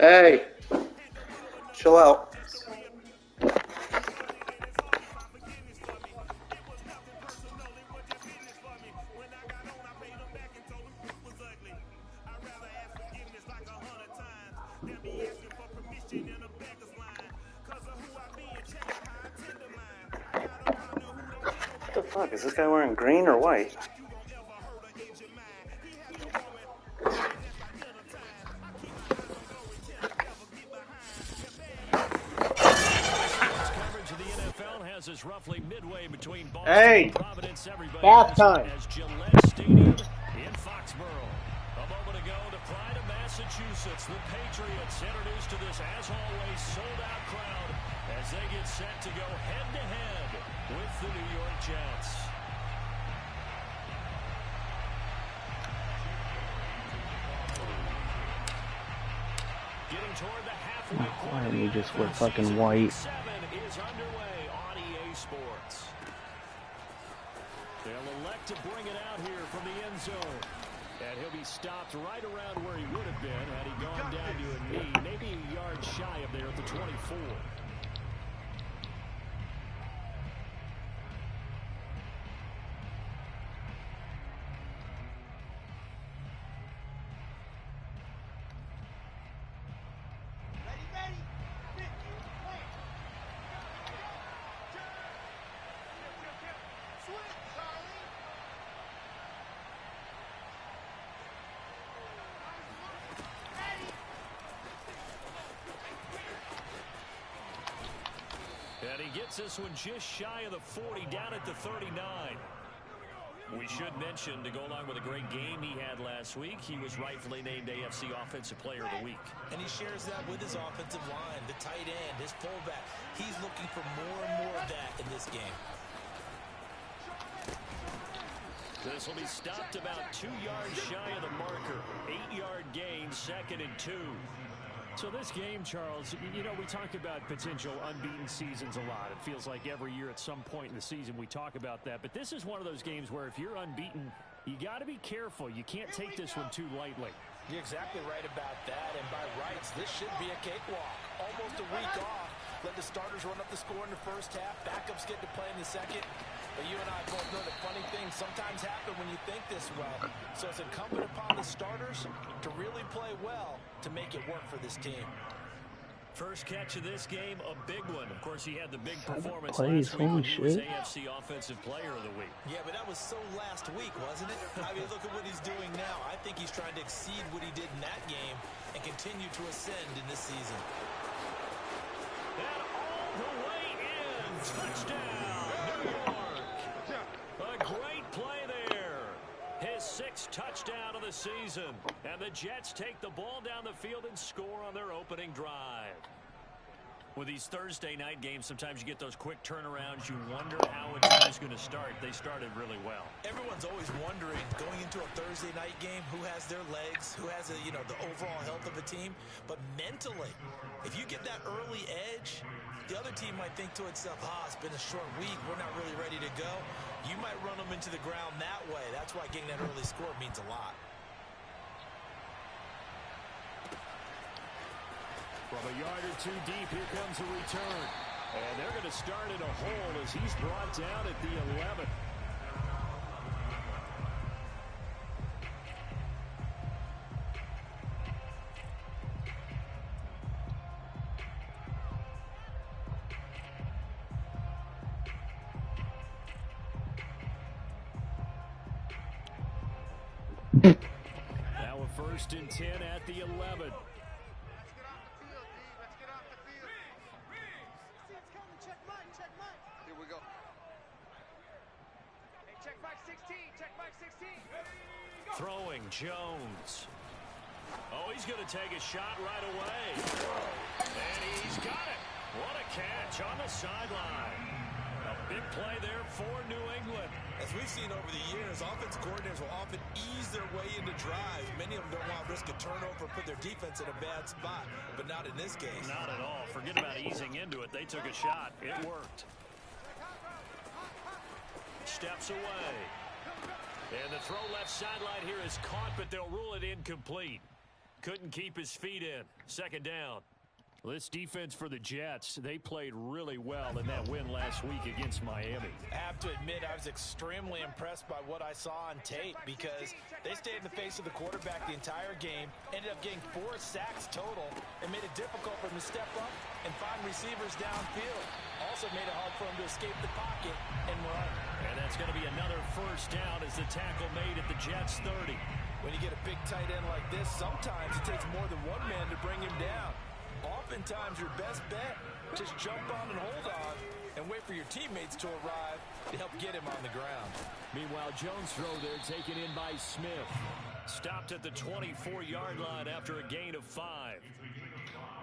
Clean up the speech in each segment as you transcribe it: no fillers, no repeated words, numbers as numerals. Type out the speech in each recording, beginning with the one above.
Hey, chill out. What the fuck? Is this guy wearing green or white? Hey! Bath time. As Gillette Stadium in Foxborough. A moment ago, to Pride of Massachusetts, the Patriots introduced to this, as always, sold-out crowd as they get set to go head-to-head with the New York Jets. Getting toward the halfway point. Why didn't you just wear fucking white? Is underway on EA Sports. They'll elect to bring it out here from the end zone. And he'll be stopped right around where he would have been had he gone down to a knee, maybe a yard shy of there at the 24. And he gets this one just shy of the 40, down at the 39. We should mention, to go along with a great game he had last week, he was rightfully named AFC Offensive Player of the Week. And he shares that with his offensive line, the tight end, his fullback. He's looking for more and more of that in this game. This will be stopped about 2 yards shy of the marker. 8-yard gain, 2nd and 2. So this game, Charles, you know, we talk about potential unbeaten seasons a lot. It feels like every year at some point in the season we talk about that. But this is one of those games where if you're unbeaten, you got to be careful. You can't take this one too lightly. You're exactly right about that. And by rights, this should be a cakewalk. Almost a week off. Let the starters run up the score in the first half. Backups get to play in the second. But you and I both know the funny things sometimes happen when you think this well. So it's incumbent upon the starters to really play well to make it work for this team. First catch of this game, a big one. Of course, he had the big performance Plays, last week when he was shit. AFC Offensive Player of the Week. Yeah, but that was so last week, wasn't it? I mean, look at what he's doing now. I think he's trying to exceed what he did in that game and continue to ascend in this season. And all the way in. Touchdown, New York. A great play there. His 6th touchdown of the season. And the Jets take the ball down the field and score on their opening drive. With these Thursday night games, sometimes you get those quick turnarounds. You wonder how a team is going to start. They started really well. Everyone's always wondering, going into a Thursday night game, who has their legs, who has, the overall health of a team. But mentally, if you get that early edge, the other team might think to itself, it's been a short week. We're not really ready to go. You might run them into the ground that way. That's why getting that early score means a lot. From a yard or two deep, here comes a return. And they're going to start in a hole as he's brought down at the 11. Now a 1st and 10 at the 11. Here we go. Hey, check Mike 16. Check Mike 16. Throwing Jones. Oh, he's going to take a shot right away. And he's got it. What a catch on the sideline. A big play there for New England. As we've seen over the years, offense coordinators will often ease their way into drives. Many of them don't want to risk a turnover, put their defense in a bad spot, but not in this case. Not at all. Forget about easing into it. They took a shot. It worked. Steps away. And the throw left sideline here is caught, but they'll rule it incomplete. Couldn't keep his feet in. Second down. This defense for the Jets, they played really well in that win last week against Miami. I have to admit, I was extremely impressed by what I saw on tape because they stayed in the face of the quarterback the entire game, ended up getting 4 sacks total, and made it difficult for him to step up and find receivers downfield. Also made it hard for him to escape the pocket and run. And that's going to be another first down as the tackle made at the Jets' 30. When you get a big tight end like this, sometimes it takes more than one man to bring him down. Oftentimes, your best bet, just jump on and hold on and wait for your teammates to arrive to help get him on the ground. Meanwhile, Jones' throw there taken in by Smith. Stopped at the 24-yard line after a gain of 5.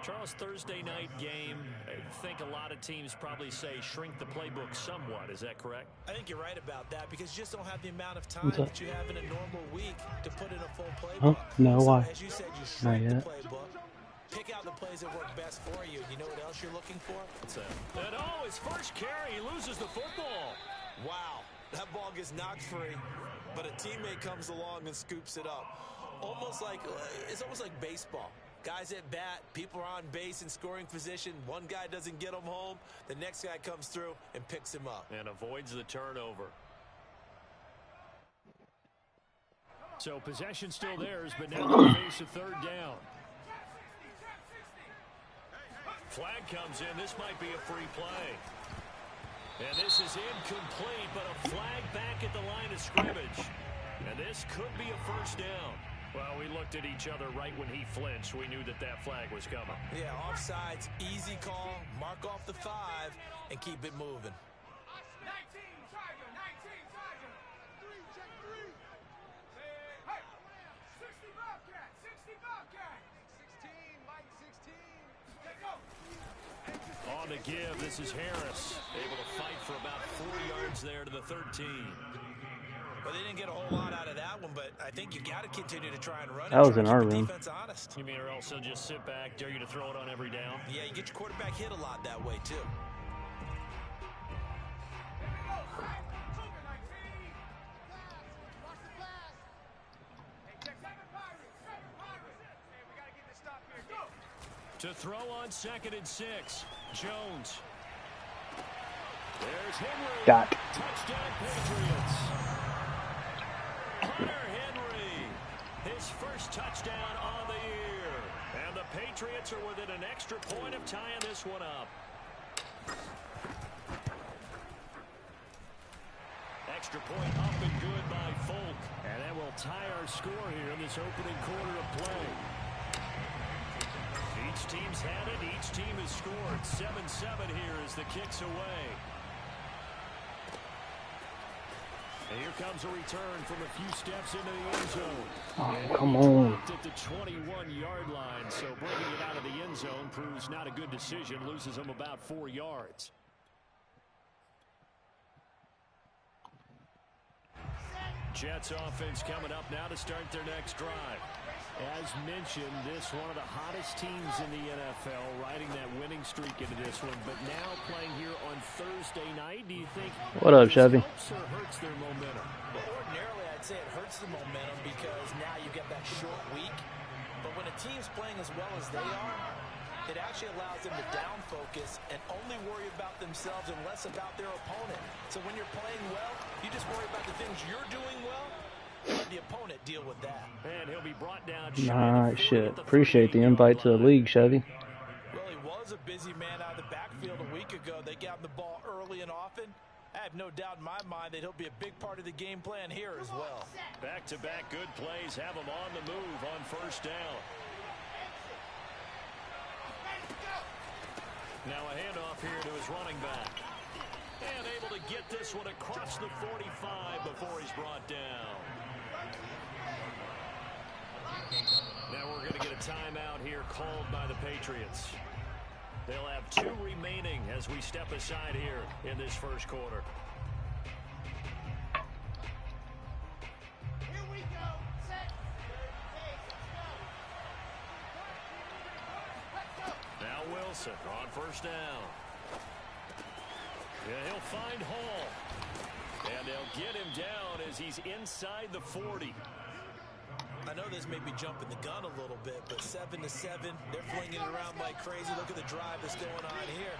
Charles, Thursday night game, I think a lot of teams probably say shrink the playbook somewhat. Is that correct? I think you're right about that because you just don't have the amount of time that you have in a normal week to put in a full playbook. No, why? As you said, you shrink the playbook. Pick out the plays that work best for you. You know what else you're looking for? What's that? And oh, his first carry, he loses the football. Wow, that ball gets knocked free, but a teammate comes along and scoops it up. It's almost like baseball. Guys at bat, people are on base in scoring position. One guy doesn't get him home. The next guy comes through and picks him up. And avoids the turnover. So possession still theirs, but now they'll face a third down. Flag comes in. This might be a free play. And this is incomplete, but a flag back at the line of scrimmage. And this could be a first down. Well, we looked at each other right when he flinched. We knew that that flag was coming. Yeah, offsides, easy call. Mark off the 5 and keep it moving. 19, Tiger, 19, Tiger. 3, check 3. Hey, 60 Bobcat, 60 Bobcat. 16, Mike 16. Let's go. On the give, this is Harris. Able to fight for about 4 yards there to the 13. Well, they didn't get a whole lot out of that one, but I think you got to continue to try and run it. That was in our room. Defense honest. You mean or else they'll just sit back, dare you to throw it on every down? Yeah, you get your quarterback hit a lot that way, too. To throw on 2nd and 6, Jones. There's Henry. Got. Touchdown Patriots. Hunter Henry, his first touchdown on the year. And the Patriots are within an extra point of tying this one up. Extra point up and good by Folk. And that will tie our score here in this opening quarter of play. Each team's had it. Each team has scored. 7-7 here as the kick's away. And here comes a return from a few steps into the end zone. Oh, come on. At the 21-yard line, so bringing it out of the end zone proves not a good decision. Loses them about 4 yards. Jets offense coming up now to start their next drive. As mentioned, this one of the hottest teams in the NFL, riding that winning streak into this one, but now playing here on Thursday night. Do you think What up, Chevy? helps or hurts their momentum? Well, ordinarily, I'd say it hurts the momentum because now you get that short week. But when a team's playing as well as they are, it actually allows them to down focus and only worry about themselves and less about their opponent. So when you're playing well, you just worry about the things you're doing well. Let the opponent deal with that. And he'll be brought down. Nah, shit. Appreciate the invite to the league, Chevy. Well, he was a busy man out of the backfield a week ago. They got him the ball early and often. I have no doubt in my mind that he'll be a big part of the game plan here as well. Back-to-back good plays have him on the move on first down. Now a handoff here to his running back. And able to get this one across the 45 before he's brought down. Now we're going to get a timeout here called by the Patriots. They'll have 2 remaining as we step aside here in this first quarter. Here we go. Set. Let's go. Now Wilson on first down. Yeah, he'll find Hall. And they'll get him down as he's inside the 40. I I know this may be jumping the gun a little bit, but 7-7, they're flinging it around like crazy. Look at the drive that's going on here.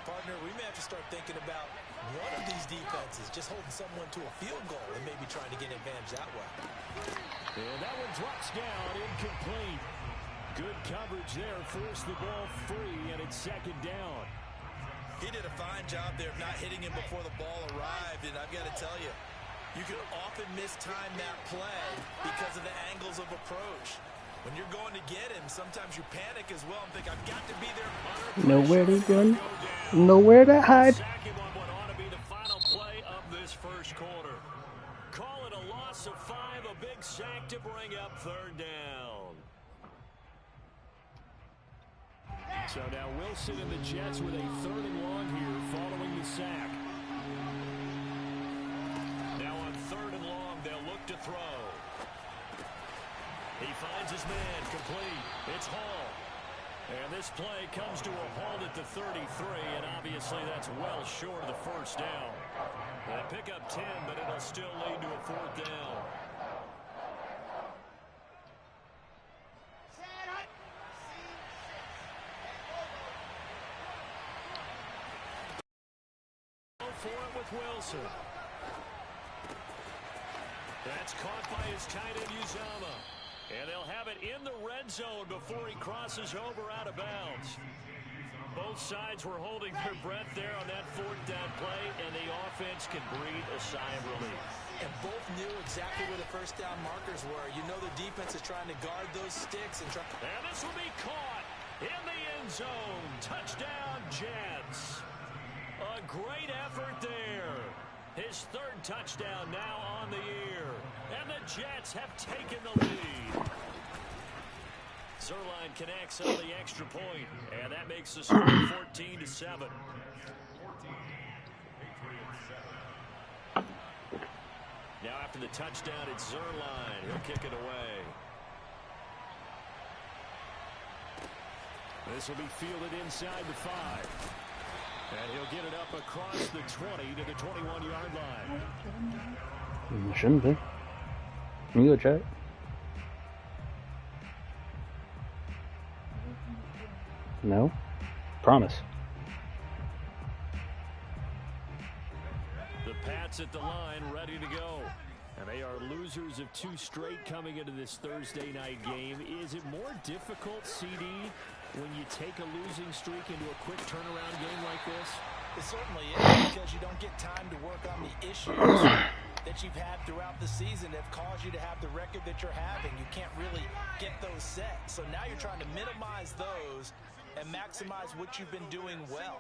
Partner, we may have to start thinking about one of these defenses just holding someone to a field goal and maybe trying to get an advantage that way. And that one drops down, incomplete. Good coverage there, forced the ball free, and it's second down. He did a fine job there of not hitting him before the ball arrived, and I've got to tell you, you can often mistime that play because of the angles of approach. When you're going to get him, sometimes you panic as well and think, I've got to be there. Nowhere to run, nowhere to hide. Sack him on what ought to be the final play of this first quarter. Call it a loss of 5, a big sack to bring up third down. So now Wilson and the Jets with a 3rd and long here following the sack. Now on 3rd and long, they'll look to throw. He finds his man, complete. It's Hall. And this play comes to a halt at the 33, and obviously that's well short of the first down. They pick up 10, but it'll still lead to a 4th down. For it with Wilson. That's caught by his tight end Uzomah. And they'll have it in the red zone before he crosses over out of bounds. Both sides were holding their breath there on that 4th down play, and the offense can breathe a sigh of relief. And both knew exactly where the first down markers were. You know the defense is trying to guard those sticks. And this will be caught in the end zone. Touchdown, Jets. A great effort there. His 3rd touchdown now on the year. And the Jets have taken the lead. Zuerlein connects on the extra point, and that makes the score 14-7. Now after the touchdown, it's Zuerlein. He'll kick it away. This will be fielded inside the 5. And he'll get it up across the 20 to the 21-yard line. Shouldn't be. Can you go check? No? Promise. The Pats at the line, ready to go. And they are losers of 2 straight coming into this Thursday night game. Is it more difficult, CD, when you take a losing streak into a quick turnaround game like this? It certainly is, because you don't get time to work on the issues that you've had throughout the season that have caused you to have the record that you're having. You can't really get those set. So now you're trying to minimize those and maximize what you've been doing well.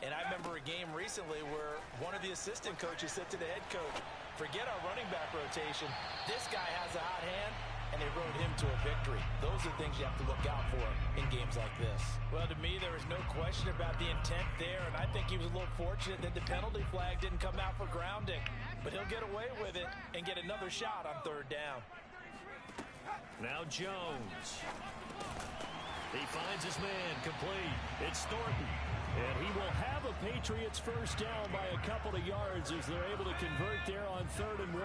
And I remember a game recently where one of the assistant coaches said to the head coach, forget our running back rotation. This guy has a hot hand, and they rode him to a victory. Those are things you have to look out for in games like this. Well, to me, there was no question about the intent there, and I think he was a little fortunate that the penalty flag didn't come out for grounding. But he'll get away with it and get another shot on 3rd down. Now Jones. He finds his man, complete. It's Thornton. And he will have a Patriots first down by a couple of yards as they're able to convert there on 3rd and 1.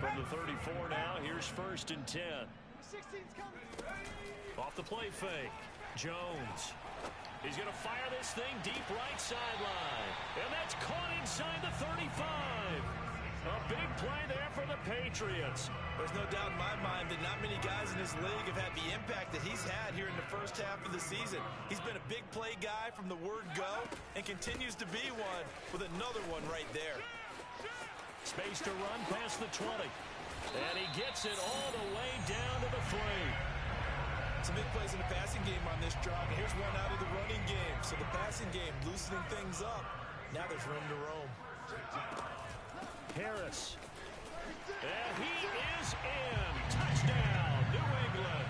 From the 34 now, here's 1st and 10. Off the play fake. Jones. He's going to fire this thing deep right sideline. And that's caught inside the 35. A big play there for the Patriots. There's no doubt in my mind that not many guys in this league have had the impact that he's had here in the first half of the season. He's been a big play guy from the word go and continues to be one with another one right there. Space to run past the 20. And he gets it all the way down to the 3. Some big plays in the passing game on this drive. And here's one out of the running game. So the passing game loosening things up. Now there's room to roam. Harris. And he is in. Touchdown, New England.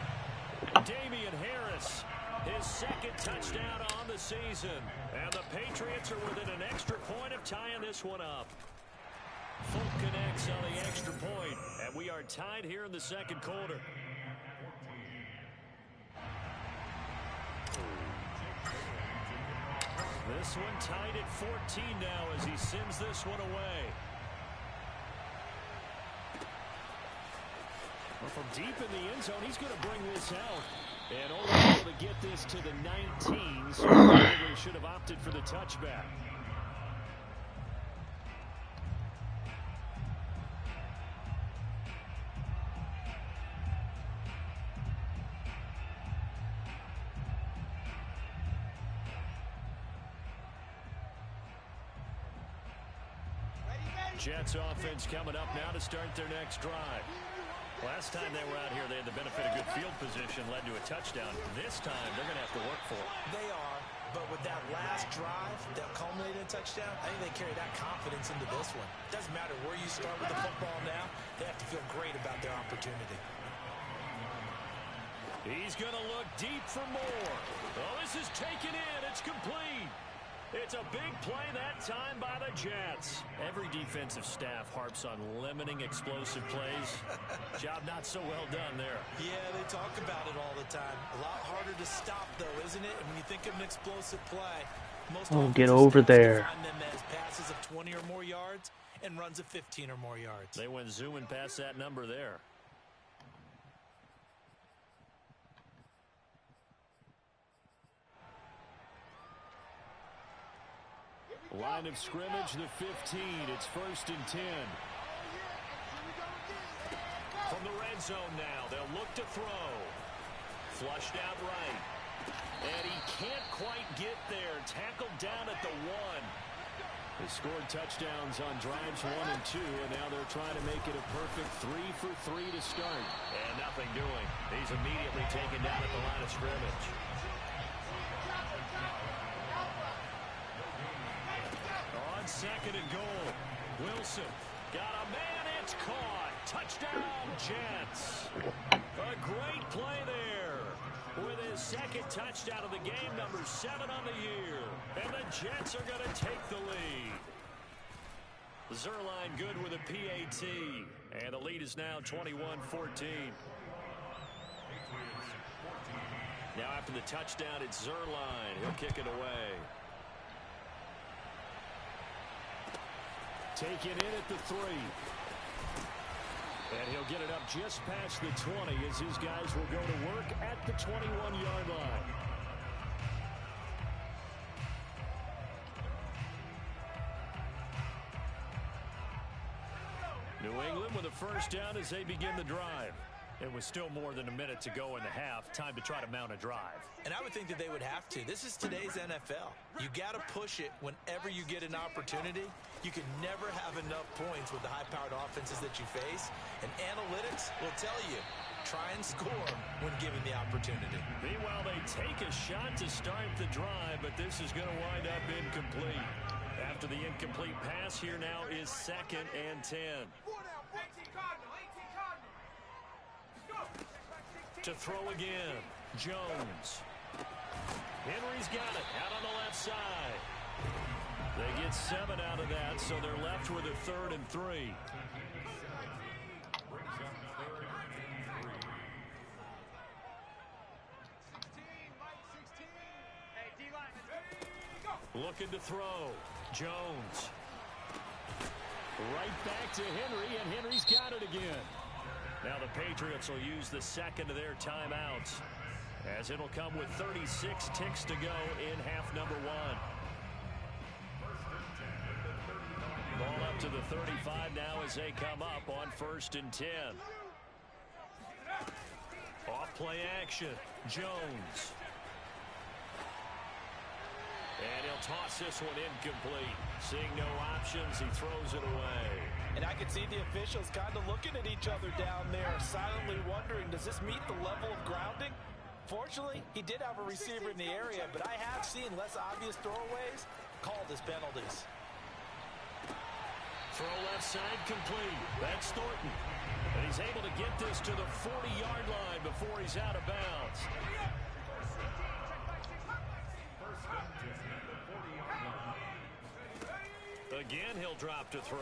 Damian Harris, his 2nd touchdown on the season. And the Patriots are within an extra point of tying this one up. Folk connects on the extra point, and we are tied here in the 2nd quarter. This one tied at 14 now as he sends this one away. Well, from deep in the end zone, he's going to bring this out. And only able to get this to the 19, so he should have opted for the touchback. Jets offense coming up now to start their next drive. Last time they were out here, they had the benefit of good field position, led to a touchdown. This time, they're going to have to work for it. They are, but with that last drive that culminated in a touchdown, I think they carry that confidence into this one. Doesn't matter where you start with the football now, they have to feel great about their opportunity. He's going to look deep for more. Oh, this is taken in. It's complete. It's a big play that time by the Jets. Every defensive staff harps on limiting explosive plays. Job not so well done there. Yeah, they talk about it all the time. A lot harder to stop, though, isn't it? And when you think of an explosive play, most get over there. define them as passes of 20 or more yards and runs of 15 or more yards. They went zooming past that number there. Line of scrimmage, the 15. It's 1st and 10. From the red zone now, they'll look to throw. Flushed out right. And he can't quite get there. Tackled down at the 1. They scored touchdowns on drives 1 and 2, and now they're trying to make it a perfect 3 for 3 to start. And nothing doing. He's immediately taken down at the line of scrimmage. On 2nd and goal, Wilson got a man, it's caught. Touchdown, Jets. A great play there with his 2nd touchdown of the game, number 7 on the year. And the Jets are going to take the lead. Zuerlein good with a PAT. And the lead is now 21-14. Now after the touchdown, it's Zuerlein. He'll kick it away. Take it in at the 3. And he'll get it up just past the 20 as his guys will go to work at the 21-yard line. New England with a first down as they begin the drive. It was still more than a minute to go in the half. Time to try to mount a drive. And I would think that they would have to. This is today's NFL. You got to push it whenever you get an opportunity. You can never have enough points with the high-powered offenses that you face. And analytics will tell you, try and score when given the opportunity. Meanwhile, they take a shot to start the drive, but this is going to wind up incomplete. After the incomplete pass, here now is 2nd and 10. 18 Cardinal, 18 Cardinal. To throw again, Jones. Henry's got it out on the left side. They get 7 out of that, so they're left with a 3rd and 3. Looking to throw, Jones. Right back to Henry, and Henry's got it again. Now the Patriots will use the 2nd of their timeouts, as it'll come with 36 ticks to go in half number 1. Ball up to the 35 now as they come up on 1st and 10. Off play action, Jones. And he'll toss this one incomplete. Seeing no options, he throws it away. And I can see the officials kind of looking at each other down there, silently wondering, does this meet the level of grounding? Fortunately, he did have a receiver in the area, but I have seen less obvious throwaways called as penalties. Throw left side complete. That's Thornton. And he's able to get this to the 40-yard line before he's out of bounds. Again, he'll drop to throw.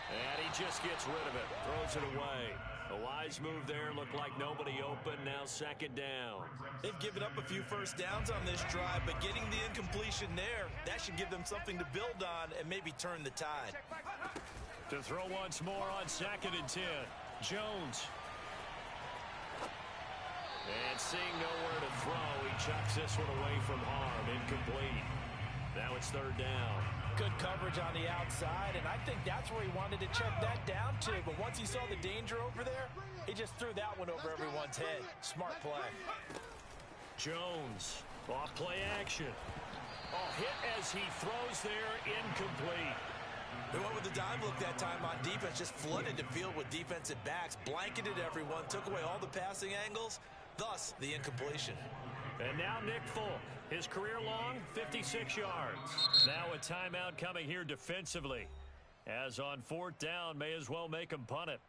And he just gets rid of it. Throws it away. A wise move there. Looked like nobody open. Now 2nd down. They've given up a few first downs on this drive, but getting the incompletion there, that should give them something to build on and maybe turn the tide. To throw once more on 2nd and 10. Jones. And seeing nowhere to throw, he chucks this one away from harm. Incomplete. Now it's 3rd down. Good coverage on the outside, and I think that's where he wanted to check that down to. But once he saw the danger over there, he just threw that one over everyone's head. Smart play. Jones. Off play action. Oh, hit as he throws there. Incomplete. They went with the dime look that time on defense, just flooded the field with defensive backs, blanketed everyone, took away all the passing angles, thus the incompletion. And now Nick Folk, his career long, 56 yards. Now a timeout coming here defensively. As on 4th down, may as well make him punt it.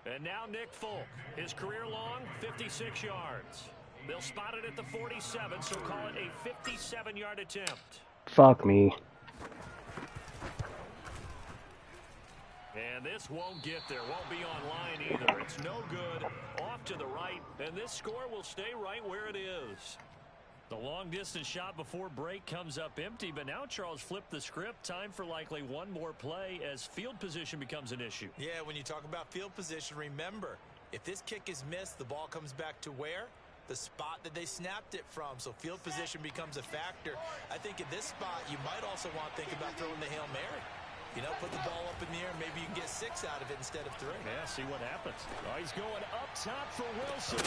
And now Nick Folk, his career long, 56 yards. They'll spot it at the 47, so call it a 57-yard attempt. Fuck me. And this won't get there, won't be online either. It's no good, off to the right, and this score will stay right where it is. The long-distance shot before break comes up empty, but now Charles flipped the script. Time for likely one more play as field position becomes an issue. Yeah, when you talk about field position, remember, if this kick is missed, the ball comes back to where? The spot that they snapped it from, so field position becomes a factor. I think at this spot, you might also want to think about throwing the Hail Mary. You know, put the ball up in the air, maybe you can get 6 out of it instead of 3. Yeah, see what happens. Oh, he's going up top for Wilson.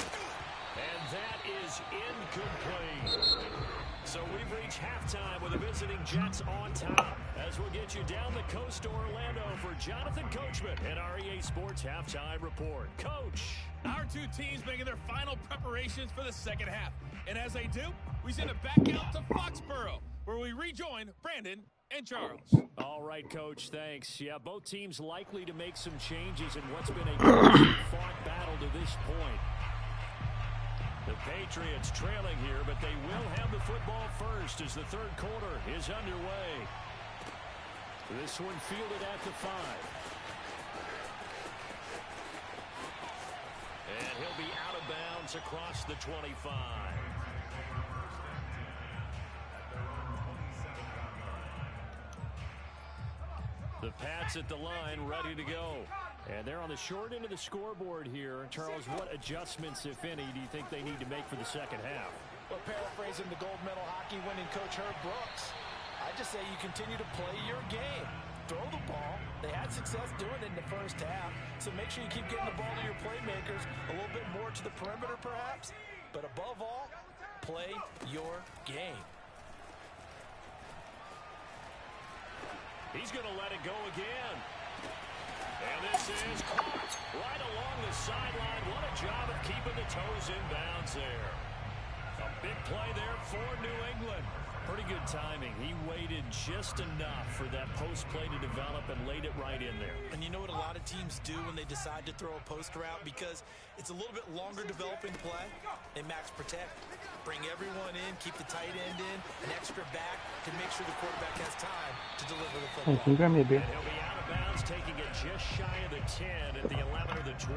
And that is incomplete. So we've reached halftime with the visiting Jets on top. As we'll get you down the coast to Orlando for Jonathan Coachman and our EA Sports Halftime Report. Coach. Our two teams making their final preparations for the second half. And as they do, we send it back out to Foxborough, where we rejoin Brandon and Charles. All right, Coach, thanks. Yeah, both teams likely to make some changes in what's been a fought battle to this point. The Patriots trailing here, but they will have the football first as the 3rd quarter is underway. This one fielded at the 5. And he'll be out of bounds across the 25. The Pats at the line, ready to go. And they're on the short end of the scoreboard here. Charles, what adjustments, if any, do you think they need to make for the second half? Well, paraphrasing the gold medal hockey winning coach Herb Brooks, I just say you continue to play your game. Throw the ball. They had success doing it in the first half, so make sure you keep getting the ball to your playmakers, a little bit more to the perimeter perhaps, but above all, play your game. He's going to let it go again. And this is caught right along the sideline. What a job of keeping the toes in bounds there. A big play there for New England. Pretty good timing. He waited just enough for that post play to develop and laid it right in there. And you know what a lot of teams do when they decide to throw a post route? Because it's a little bit longer developing play. They max protect, bring everyone in, keep the tight end in, an extra back to make sure the quarterback has time to deliver the football. Hey, can you grab me a beer? And he'll be out of bounds, taking it just shy of the 10 at the 11 or the 12.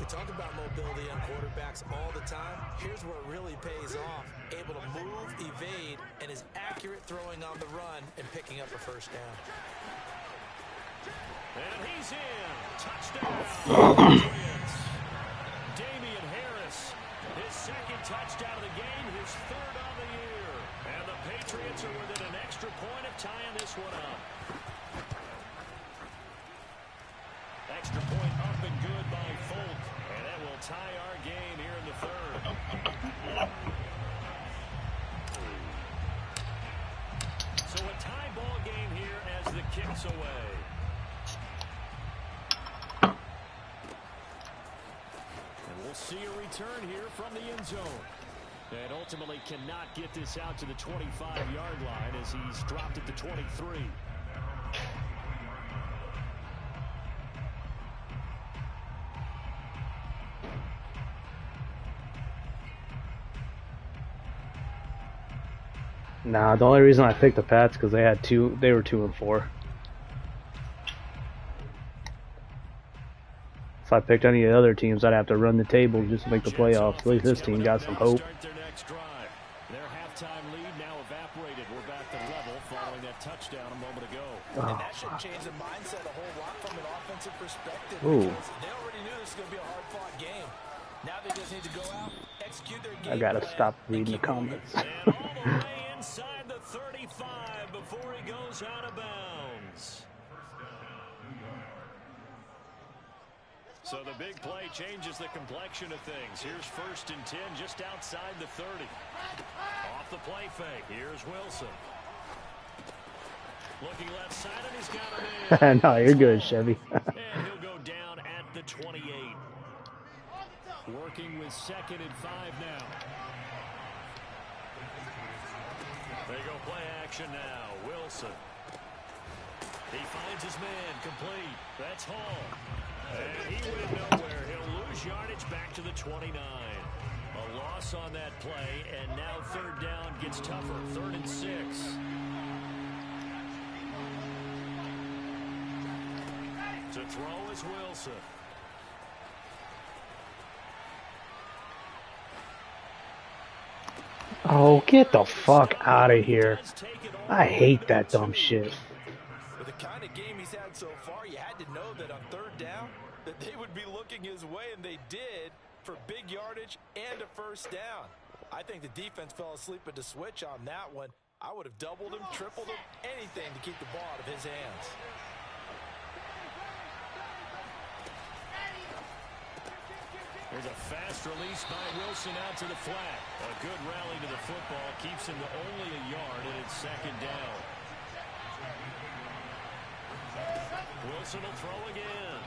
We talk about mobility on quarterbacks all the time. Here's where it really pays off. Able to move, evade, and is accurate throwing on the run and picking up a first down. And he's in. Touchdown. Damian Harris, his 2nd touchdown of the game, his 3rd on the year. And the Patriots are within an extra point of tying this one up. Extra point up and good by Folk. And that will tie our game here in the 3rd. So a tie ball game here as the kick's away. And we'll see a return here from the end zone. And ultimately cannot get this out to the 25-yard line as he's dropped at the 23. Nah, the only reason I picked the Pats because they had 2. They were 2 and 4. If I picked any of the other teams, I'd have to run the table just to make the playoffs. At least this team got some hope. Their halftime lead now evaporated. We're back to level following that touchdown a moment ago. And that should change the mindset a whole lot from an offensive perspective. Ooh. Because they already knew this was going to be a hard-fought game. Now they just need to go out, execute their game I gotta plan, stop and reading the keep moving. comments. And all the way inside the 35 before he goes out of bounds. So the big play changes the complexion of things. Here's 1st and 10 just outside the 30. Off the play fake. Here's Wilson. Looking left side, and he's got him in. No, you're good, Chevy. And he'll go down at the 28. Working with 2nd and 5 now. They go play action now. Wilson. He finds his man complete. That's Hall. And he went nowhere. He'll lose yardage back to the 29. A loss on that play, and now 3rd down gets tougher. 3rd and 6. To throw is Wilson. Oh, get the fuck out of here. I hate that dumb shit. With the kind of game he's had so far, you had to know that on 3rd down, that they would be looking his way, and they did, for big yardage and a 1st down. I think the defense fell asleep at the switch on that one. I would have doubled him, tripled him, anything to keep the ball out of his hands. There's a fast release by Wilson out to the flat. A good rally to the football keeps him to only a yard, and it's 2nd down. Wilson will throw again.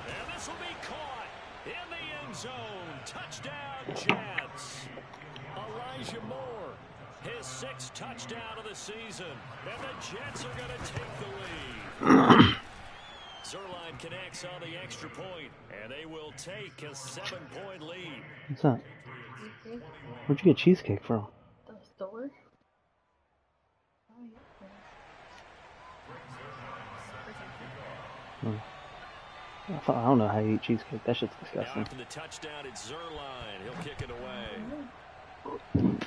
And this will be caught in the end zone. Touchdown, Jets. Elijah Moore, his 6th touchdown of the season. And the Jets are going to take the lead. Zerline connects on the extra point, and they will take a 7-point lead. What's that? Where'd you get cheesecake from? The store? I don't know how you eat cheesecake. That shit's disgusting. After the touchdown, it's Zerline. He'll kick it away. And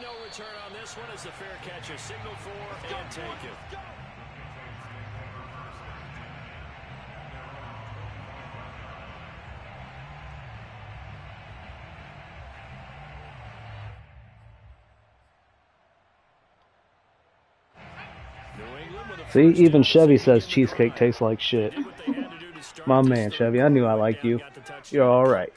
no return on this one as the fair catch is signaled for and taken. See, even Chevy says cheesecake tastes like shit. My man, Chevy, I knew I liked you. You're all right.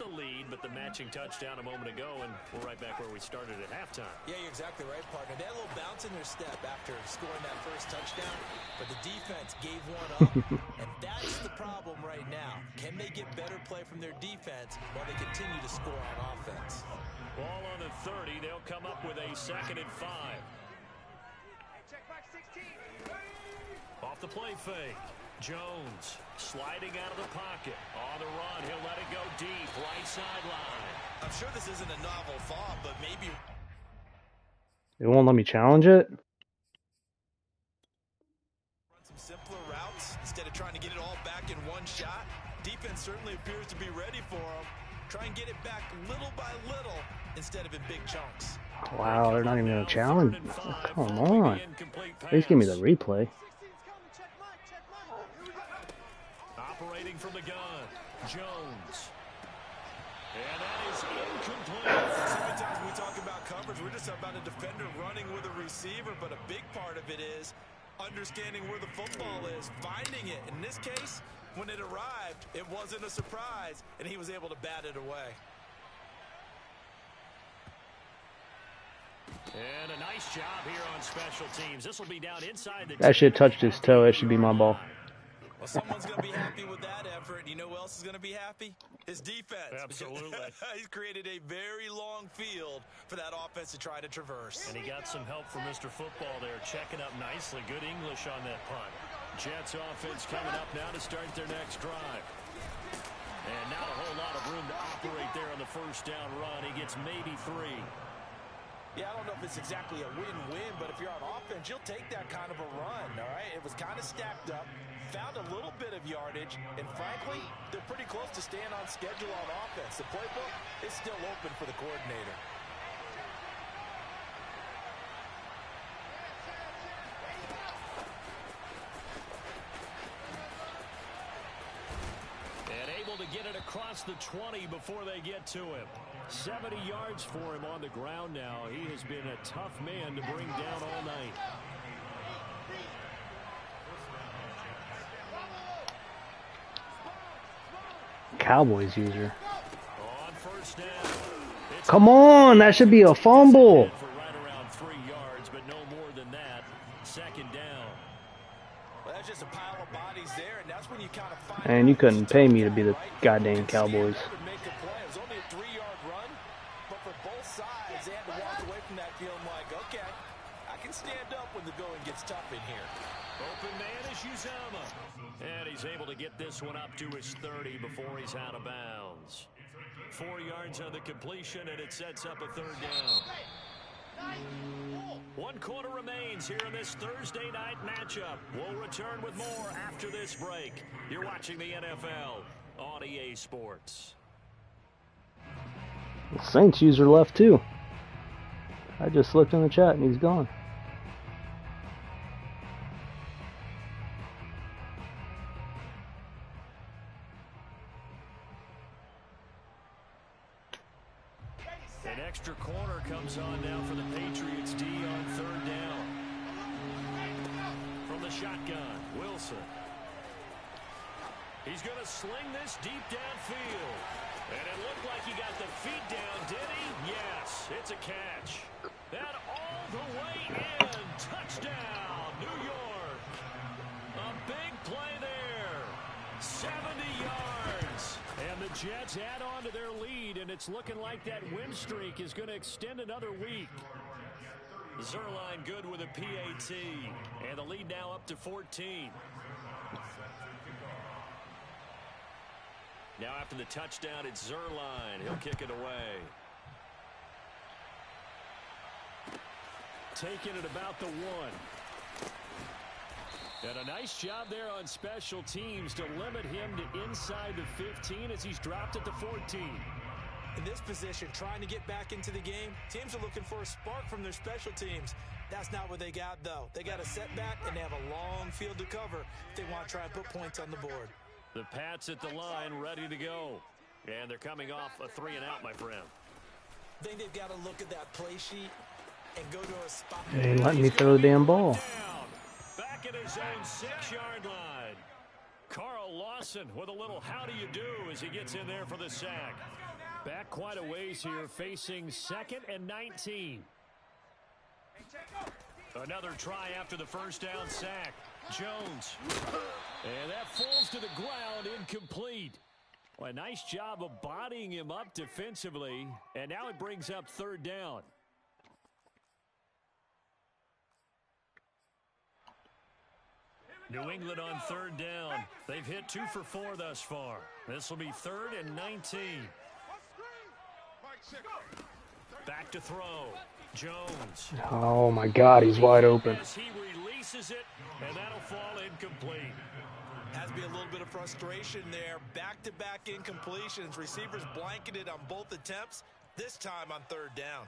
But the matching touchdown a moment ago, and we're right back where we started at halftime. Yeah, you're exactly right, partner. They had a little bounce in their step after scoring that 1st touchdown, but the defense gave one up, and that's the problem right now. Can they get better play from their defense while they continue to score on offense? Ball on the 30. They'll come up with a 2nd and 5. Check back 16. Off the play fake. Jones sliding out of the pocket. On the run, he'll let it go deep. Right sideline. I'm sure this isn't a novel thought, but maybe... They won't let me challenge it? Run some simpler routes instead of trying to get it all back in one shot. Defense certainly appears to be ready for them. Try and get it back little by little instead of in big chunks. Wow, they're not even going to challenge. Come on. Please give me the replay. Operating from the gun, Jones. And that is incomplete. Sometimes we talk about coverage, we're just about a defender running with a receiver, but a big part of it is understanding where the football is, finding it. In this case, when it arrived, it wasn't a surprise, and he was able to bat it away. And a nice job here on special teams. This will be down inside the... That shit touched his toe. It should be my ball. Well, someone's going to be happy with that effort. You know who else is going to be happy? His defense. Absolutely. He's created a very long field for that offense to try to traverse. And he got some help from Mr. Football there, checking up nicely. Good English on that punt. Jets offense coming up now to start their next drive. And not a whole lot of room to operate there on the 1st down run. He gets maybe 3. Yeah, I don't know if it's exactly a win-win, but if you're on offense, you'll take that kind of a run, all right? It was kind of stacked up, found a little bit of yardage, and frankly, they're pretty close to staying on schedule on offense. The playbook is still open for the coordinator. to get it across the 20 before they get to him. 70 yards for him on the ground now. He has been a tough man to bring down all night. Cowboys user. On first down. Come on, that should be a fumble. For right around 3 yards, but no more than that. Second down. Well, that's just a pile of bodies there, and that's when you kind of find And you couldn't pay me to be the goddamn Cowboys. Make a play. It was only a 3-yard run, but for both sides, they had to walk away from that feeling like, okay, I can stand up when the going gets tough in here. Open man is Uzomah. And he's able to get this one up to his 30 before he's out of bounds. 4 yards on the completion, and it sets up a third down. 1 quarter remains here in this Thursday night matchup. We'll return with more after this break. You're watching the NFL on EA Sports. The Saints user left too. I just looked in the chat and he's gone. An extra corner comes on now for the Patriots D on third down. From the shotgun, Wilson. He's going to sling this deep downfield. And it looked like he got the feet down, did he? Yes, it's a catch. That all the way in. Touchdown, New York. A big play there. 70 yards. And the Jets add on to their lead, and it's looking like that win streak is going to extend another week. Zuerlein good with a PAT, and the lead now up to 14. Now after the touchdown, it's Zuerlein. He'll kick it away. Taking it about the 1. And a nice job there on special teams to limit him to inside the 15 as he's dropped at the 14. In this position, trying to get back into the game, teams are looking for a spark from their special teams. That's not what they got, though. They got a setback, and they have a long field to cover if they want to try and put points on the board. The Pats at the line, ready to go. And they're coming off a 3-and-out, my friend. I think they've got to look at that play sheet and go to a spot. They ain't letting me throw the damn ball. Back at his own 6-yard line. Carl Lawson with a little how do you do as he gets in there for the sack. Back quite a ways here, facing 2nd and 19. Another try after the first down sack. Jones. And that falls to the ground, incomplete. Well, a nice job of bodying him up defensively. And now it brings up third down. New England on third down. They've hit 2 for 4 thus far. This will be 3rd and 19. Back to throw. Jones. Oh my God, he's wide open. As he releases it, and that'll fall incomplete. Has to be a little bit of frustration there. Back-to-back incompletions. Receivers blanketed on both attempts, this time on third down.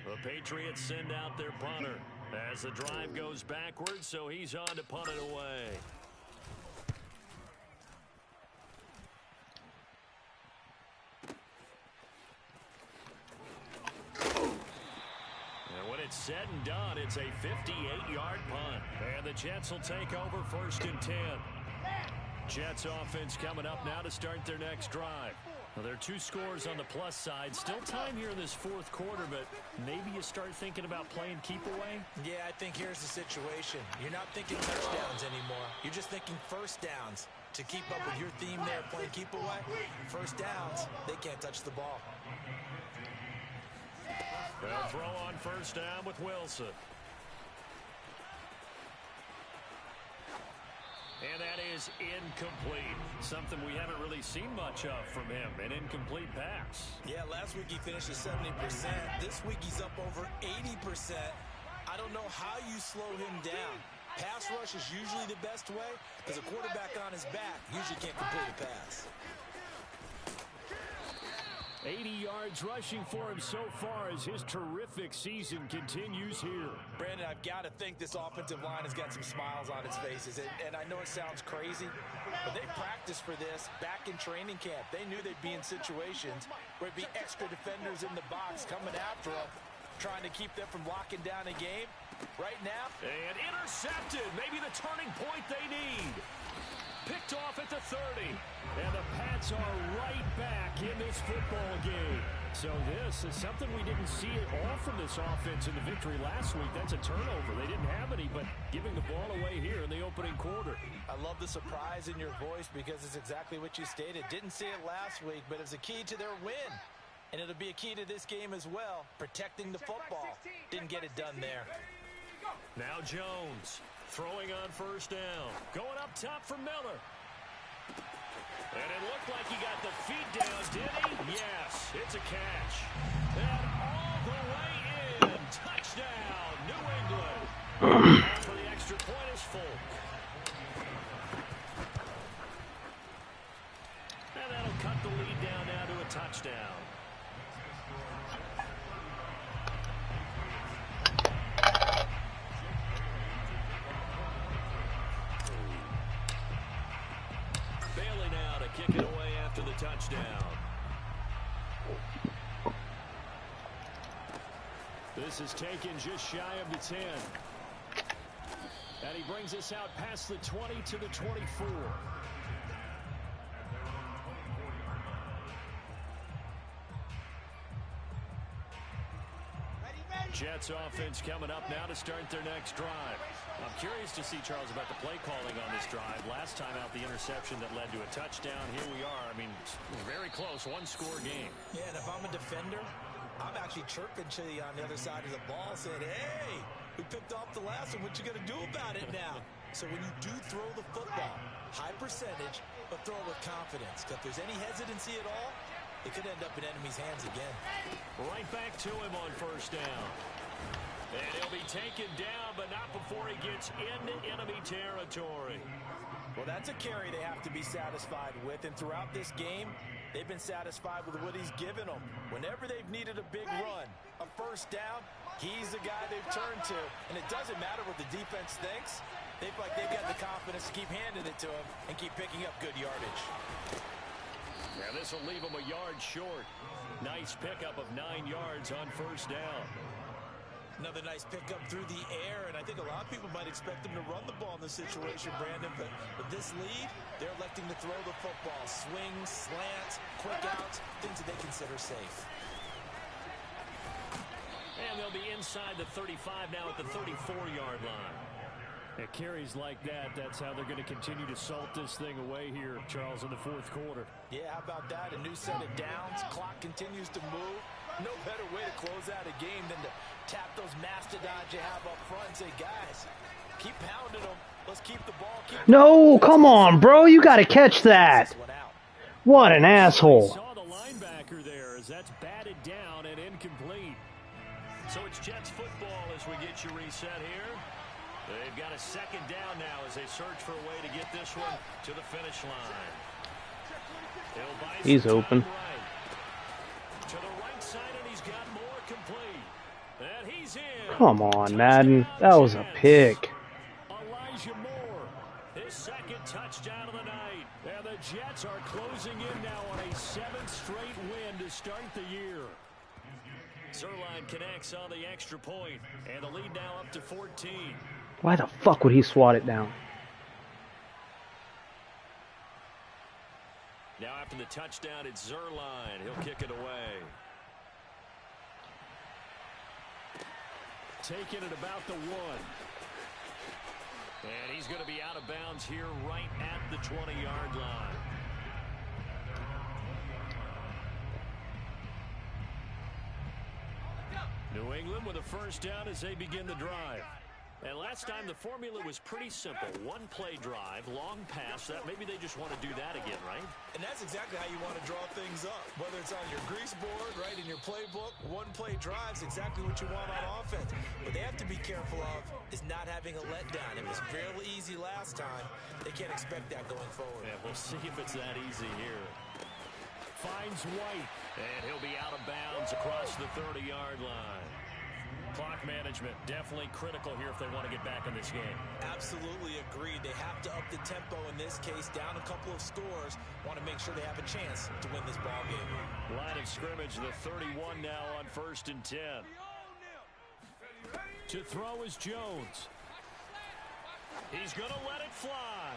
The Patriots send out their punter as the drive goes backwards, so he's on to punt it away. And when it's said and done, it's a 58-yard punt. And the Jets will take over 1st and 10. Jets offense coming up now to start their next drive. Well, there are 2 scores on the plus side. Still time here in this 4th quarter, but maybe you start thinking about playing keep away? Yeah, I think here's the situation. You're not thinking touchdowns anymore. You're just thinking first downs. To keep up with your theme there, playing keep away, first downs, they can't touch the ball. They'll throw on first down with Wilson. And that is incomplete. Something we haven't really seen much of from him, an incomplete pass. Yeah, last week he finished at 70%. This week he's up over 80%. I don't know how you slow him down. Pass rush is usually the best way because a quarterback on his back usually can't complete a pass. 80 yards rushing for him so far as his terrific season continues here. Brandon, I've got to think this offensive line has got some smiles on its faces. And I know it sounds crazy, but they practiced for this back in training camp. They knew they'd be in situations where it'd be extra defenders in the box coming after them, trying to keep them from locking down a game. Right now. And intercepted. Maybe the turning point they need. Picked off at the 30. And the Pats are right back in this football game. So this is something we didn't see at all from this offense in the victory last week. That's a turnover. They didn't have any, but giving the ball away here in the opening quarter. I love the surprise in your voice because it's exactly what you stated. Didn't see it last week, but it was a key to their win. And it'll be a key to this game as well, protecting the football. Didn't get it done there. Now Jones throwing on first down. Going up top for Miller. And it looked like he got the feet down, did he? Yes, it's a catch. And all the way in. Touchdown, New England. And for the extra point is Folk. And that'll cut the lead down now to a touchdown. Bailey now to kick it away after the touchdown. This is taken just shy of the 10. And he brings us out past the 20 to the 24. Jets offense coming up now to start their next drive. I'm curious to see, Charles, about the play calling on this drive. Last time out, the interception that led to a touchdown. Here we are. I mean, very close, one-score game. Yeah, and if I'm a defender, I'm actually chirping to you on the other side of the ball, saying, hey, we picked off the last one. What you going to do about it now? So when you do throw the football, high percentage, but throw it with confidence. Because if there's any hesitancy at all, it could end up in enemy's hands again. Right back to him on first down. And he'll be taken down, but not before he gets into enemy territory. Well, that's a carry they have to be satisfied with. And throughout this game, they've been satisfied with what he's given them. Whenever they've needed a big run, a first down, he's the guy they've turned to. And it doesn't matter what the defense thinks. They feel like they've got the confidence to keep handing it to him and keep picking up good yardage. Now this will leave him a yard short. Nice pickup of 9 yards on first down. Another nice pickup through the air, and I think a lot of people might expect them to run the ball in this situation, Brandon, but with this lead, they're electing to throw the football. Swings, slants, quick outs, things that they consider safe. And they'll be inside the 35 now at the 34-yard line. It carries like that. That's how they're going to continue to salt this thing away here, Charles, in the fourth quarter. Yeah, how about that? A new set of downs. Clock continues to move. No better way to close out a game than to tap those mastodons you have up front and say, guys, keep pounding them. Let's keep the ball. No, come on, bro. You got to catch that. What an asshole. Saw the linebacker there as that's batted down and incomplete. So it's Jets football as we get you reset here. They've got a second down now as they search for a way to get this one to the finish line. He's open. Right. To the right side, and he's got more complete. And he's in. Come on, Madden. That was a pick. Elijah Moore, his second touchdown of the night. And the Jets are closing in now on a 7th straight win to start the year. Zerline connects on the extra point, and the lead now up to 14. Why the fuck would he swat it down? Now after the touchdown, it's Zerline. He'll kick it away. Taking it about the 1. And he's going to be out of bounds here right at the 20-yard line. New England with a first down as they begin the drive. And last time the formula was pretty simple. One play drive, long pass. That maybe they just want to do that again, right? And that's exactly how you want to draw things up. Whether it's on your grease board, right, in your playbook, one play drive's exactly what you want on offense. What they have to be careful of is not having a letdown. It was fairly easy last time. They can't expect that going forward. Yeah, we'll see if it's that easy here. 5 finds White, and he'll be out of bounds across the 30-yard line. Clock management, definitely critical here if they want to get back in this game. Absolutely agreed. They have to up the tempo in this case, down a couple of scores. Want to make sure they have a chance to win this ball game. Line of scrimmage, the 31 now on 1st and 10. To throw is Jones. He's going to let it fly.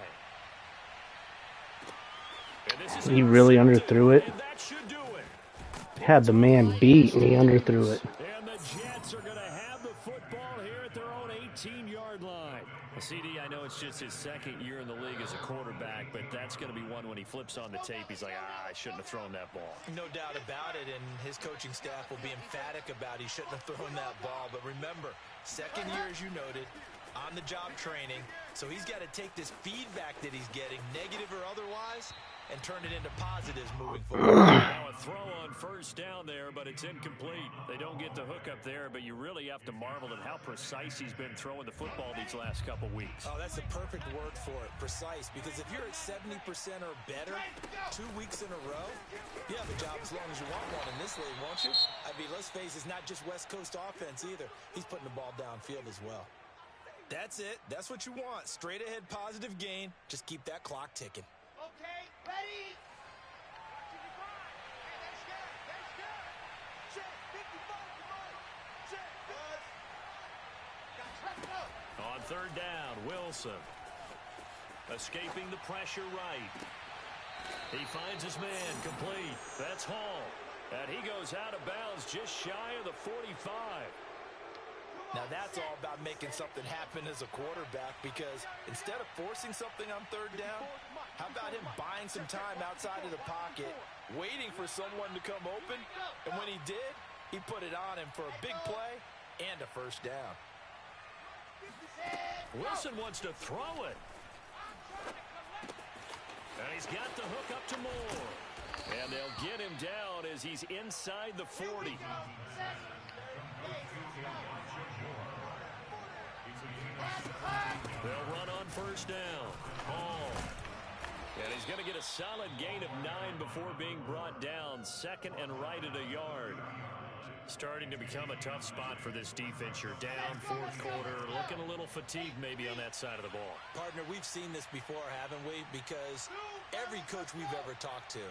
And this is He really underthrew it. and that should do it. Had the man beat, and he underthrew it. And the Jets are going to have the football here at their own 18-yard line. CD, I know it's just his second year in the league as a quarterback, but that's going to be one when he flips on the tape. He's like, I shouldn't have thrown that ball. No doubt about it, and his coaching staff will be emphatic about he shouldn't have thrown that ball. But remember, second year, as you noted, on-the-job training, so he's got to take this feedback that he's getting, negative or otherwise, and turn it into positives moving forward. Now a throw on 1st down there, but it's incomplete. They don't get the hook up there, but you really have to marvel at how precise he's been throwing the football these last couple weeks. Oh, that's the perfect word for it, precise, because if you're at 70% or better 2 weeks in a row, you have a job as long as you want one in this league, won't you? I mean, let's face it, it's not just West Coast offense either. He's putting the ball downfield as well. That's it. That's what you want. Straight ahead positive gain. Just keep that clock ticking. Okay, ready. Hey, that's good. That's good. Check. 55. Come on. Check. Good. Got trapped up. On 3rd down, Wilson. Escaping the pressure right. He finds his man complete. That's Hall. And he goes out of bounds just shy of the 45. Now that's all about making something happen as a quarterback, because instead of forcing something on 3rd down, how about him buying some time outside of the pocket, waiting for someone to come open, and when he did, he put it on him for a big play and a 1st down. Wilson wants to throw it. And he's got the hook up to Moore. And they'll get him down as he's inside the 40. They'll run on 1st down. Hall. And he's going to get a solid gain of 9 before being brought down. 2nd and right at a yard. Starting to become a tough spot for this defense. You're down 4th quarter. Looking a little fatigued maybe on that side of the ball. Partner, we've seen this before, haven't we? Because every coach we've ever talked to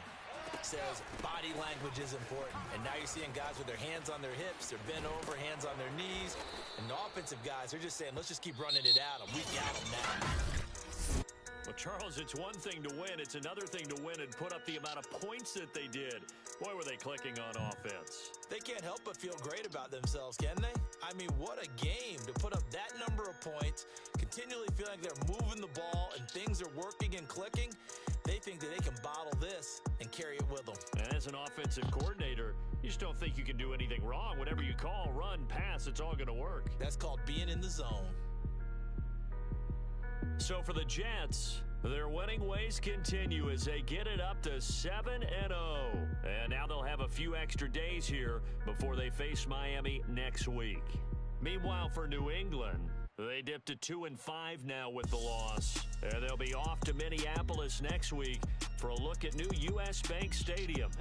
says body language is important. And now you're seeing guys with their hands on their hips, they're bent over, hands on their knees. And the offensive guys are just saying, let's just keep running it out. We got them now. Well, Charles, it's one thing to win. It's another thing to win and put up the amount of points that they did. Boy, were they clicking on offense. They can't help but feel great about themselves, can they? I mean, what a game to put up that number of points, continually feeling like they're moving the ball and things are working and clicking. They think that they can bottle this and carry it with them. And as an offensive coordinator, you just don't think you can do anything wrong. Whatever you call, run, pass, it's all going to work. That's called being in the zone. So for the Jets, their winning ways continue as they get it up to 7-0. And now they'll have a few extra days here before they face Miami next week. Meanwhile, for New England, they dipped to 2-5 now with the loss. And they'll be off to Minneapolis next week for a look at new U.S. Bank Stadium.